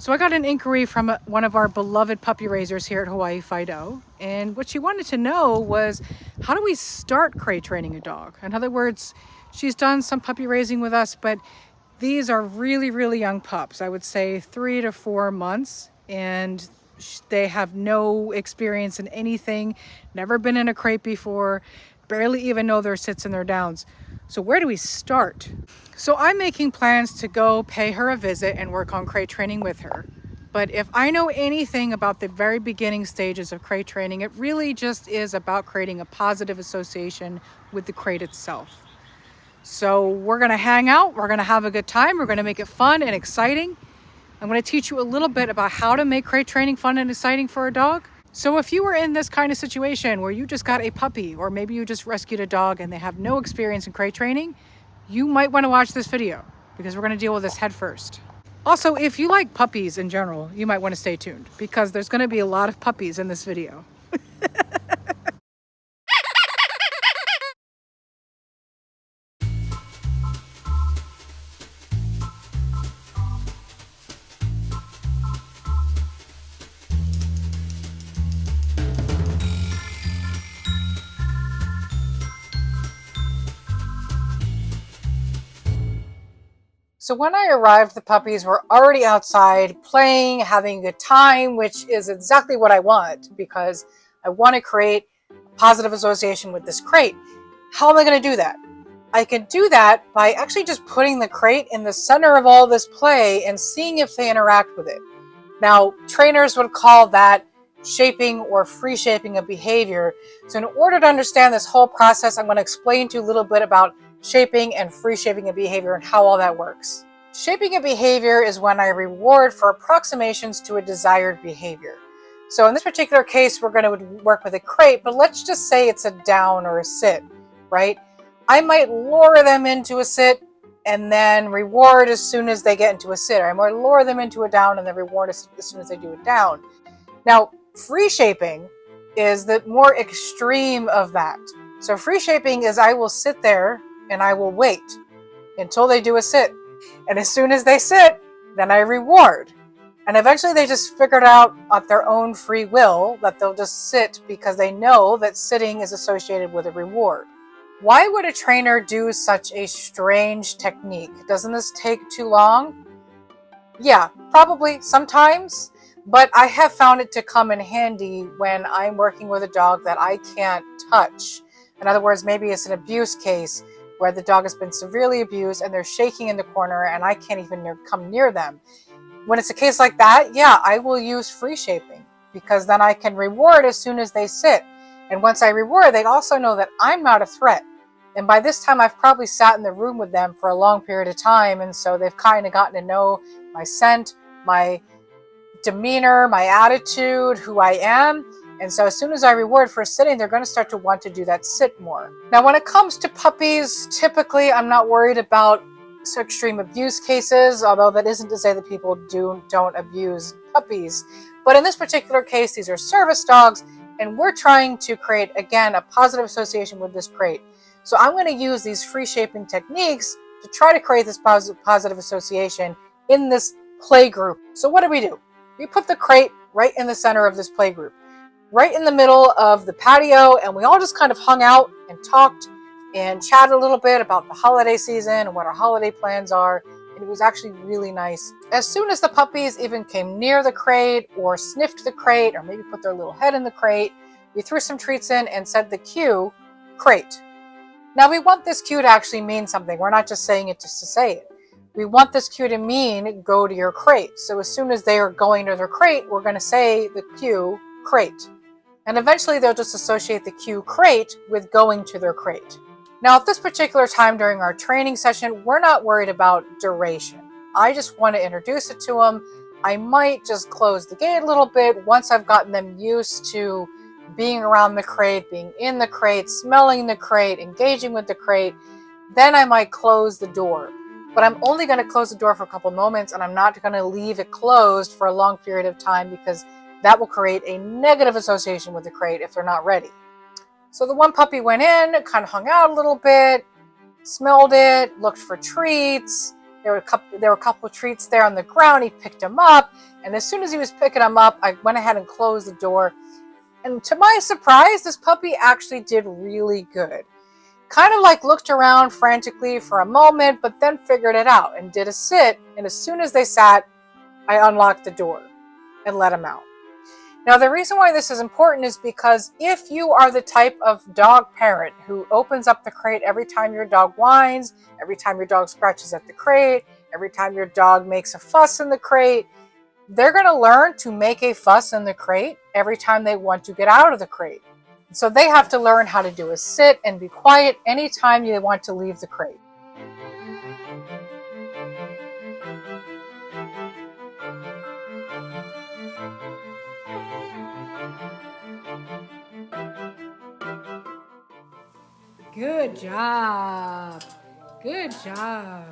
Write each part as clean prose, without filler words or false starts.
So I got an inquiry from one of our beloved puppy raisers here at Hawaii Fido. And what she wanted to know was, how do we start crate training a dog? In other words, she's done some puppy raising with us, but these are really, really young pups. I would say 3 to 4 months. And they have no experience in anything, never been in a crate before, barely even know their sits and their downs. So where do we start? So I'm making plans to go pay her a visit and work on crate training with her. But if I know anything about the very beginning stages of crate training, it really just is about creating a positive association with the crate itself. So we're gonna hang out, we're gonna have a good time, we're gonna make it fun and exciting. I'm gonna teach you a little bit about how to make crate training fun and exciting for a dog. So if you were in this kind of situation where you just got a puppy, or maybe you just rescued a dog and they have no experience in crate training, you might want to watch this video because we're going to deal with this head first. Also, if you like puppies in general, you might want to stay tuned because there's going to be a lot of puppies in this video. So when I arrived, the puppies were already outside playing, having a good time, which is exactly what I want because I want to create a positive association with this crate. How am I going to do that? I can do that by actually just putting the crate in the center of all this play and seeing if they interact with it. Now, trainers would call that shaping or free shaping a behavior. So in order to understand this whole process, I'm going to explain to you a little bit about shaping and free shaping a behavior and how all that works. Shaping a behavior is when I reward for approximations to a desired behavior. So in this particular case, we're going to work with a crate, but let's just say it's a down or a sit, right? I might lure them into a sit and then reward as soon as they get into a sit. Or I might lure them into a down and then reward as soon as they do a down. Now, free shaping is the more extreme of that. So free shaping is I will sit there and I will wait until they do a sit. And as soon as they sit, then I reward. And eventually they just figured out at their own free will that they'll just sit because they know that sitting is associated with a reward. Why would a trainer do such a strange technique? Doesn't this take too long? Yeah, probably sometimes, but I have found it to come in handy when I'm working with a dog that I can't touch. In other words, maybe it's an abuse case where the dog has been severely abused and they're shaking in the corner and I can't even come near them. When it's a case like that, yeah, I will use free shaping because then I can reward as soon as they sit. And once I reward, they also know that I'm not a threat. And by this time, I've probably sat in the room with them for a long period of time. And so they've kind of gotten to know my scent, my demeanor, my attitude, who I am. And so as soon as I reward for sitting, they're going to start to want to do that sit more. Now, when it comes to puppies, typically I'm not worried about extreme abuse cases, although that isn't to say that people don't abuse puppies. But in this particular case, these are service dogs, and we're trying to create, again, a positive association with this crate. So I'm going to use these free shaping techniques to try to create this positive association in this play group. So what do? We put the crate right in the center of this play group, right in the middle of the patio, and we all just kind of hung out and talked and chatted a little bit about the holiday season and what our holiday plans are, and it was actually really nice. As soon as the puppies even came near the crate or sniffed the crate or maybe put their little head in the crate, we threw some treats in and said the cue, crate. Now we want this cue to actually mean something. We're not just saying it just to say it. We want this cue to mean go to your crate. So as soon as they are going to their crate, we're going to say the cue, crate. And eventually they'll just associate the cue crate with going to their crate. Now at this particular time during our training session, we're not worried about duration. I just want to introduce it to them. I might just close the gate a little bit once I've gotten them used to being around the crate, being in the crate, smelling the crate, engaging with the crate. Then I might close the door. But I'm only going to close the door for a couple moments, and I'm not going to leave it closed for a long period of time because that will create a negative association with the crate if they're not ready. So the one puppy went in, kind of hung out a little bit, smelled it, looked for treats, There were a couple of treats there on the ground. He picked them up, and as soon as he was picking them up, I went ahead and closed the door. And to my surprise, this puppy actually did really good. Kind of like looked around frantically for a moment, but then figured it out and did a sit. And as soon as they sat, I unlocked the door and let him out. Now, the reason why this is important is because if you are the type of dog parent who opens up the crate every time your dog whines, every time your dog scratches at the crate, every time your dog makes a fuss in the crate, they're going to learn to make a fuss in the crate every time they want to get out of the crate. So they have to learn how to do a sit and be quiet anytime they want to leave the crate. Good job. Good job.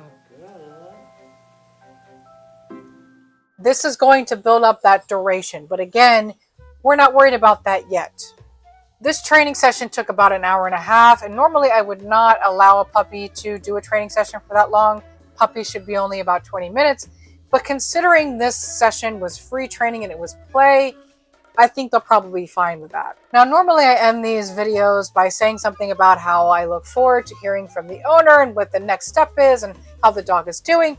This is going to build up that duration, but again, we're not worried about that yet. This training session took about an hour and a half, and normally I would not allow a puppy to do a training session for that long. Puppies should be only about 20 minutes, but considering this session was free training and it was play, I think they'll probably be fine with that. Now, normally I end these videos by saying something about how I look forward to hearing from the owner and what the next step is and how the dog is doing.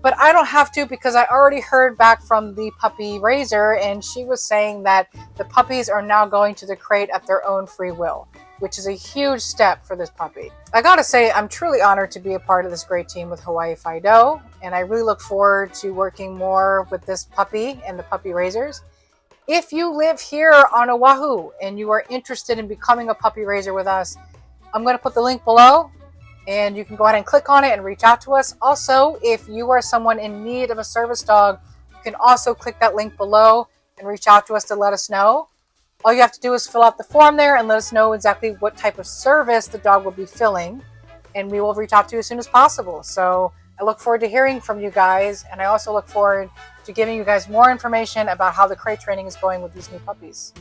But I don't have to because I already heard back from the puppy raiser, and she was saying that the puppies are now going to the crate at their own free will, which is a huge step for this puppy. I gotta say, I'm truly honored to be a part of this great team with Hawaii Fido, and I really look forward to working more with this puppy and the puppy raisers. If you live here on Oahu and you are interested in becoming a puppy raiser with us, I'm going to put the link below and you can go ahead and click on it and reach out to us. Also, if you are someone in need of a service dog, you can also click that link below and reach out to us to let us know. All you have to do is fill out the form there and let us know exactly what type of service the dog will be filling, and we will reach out to you as soon as possible. So I look forward to hearing from you guys, and I also look forward to giving you guys more information about how the crate training is going with these new puppies.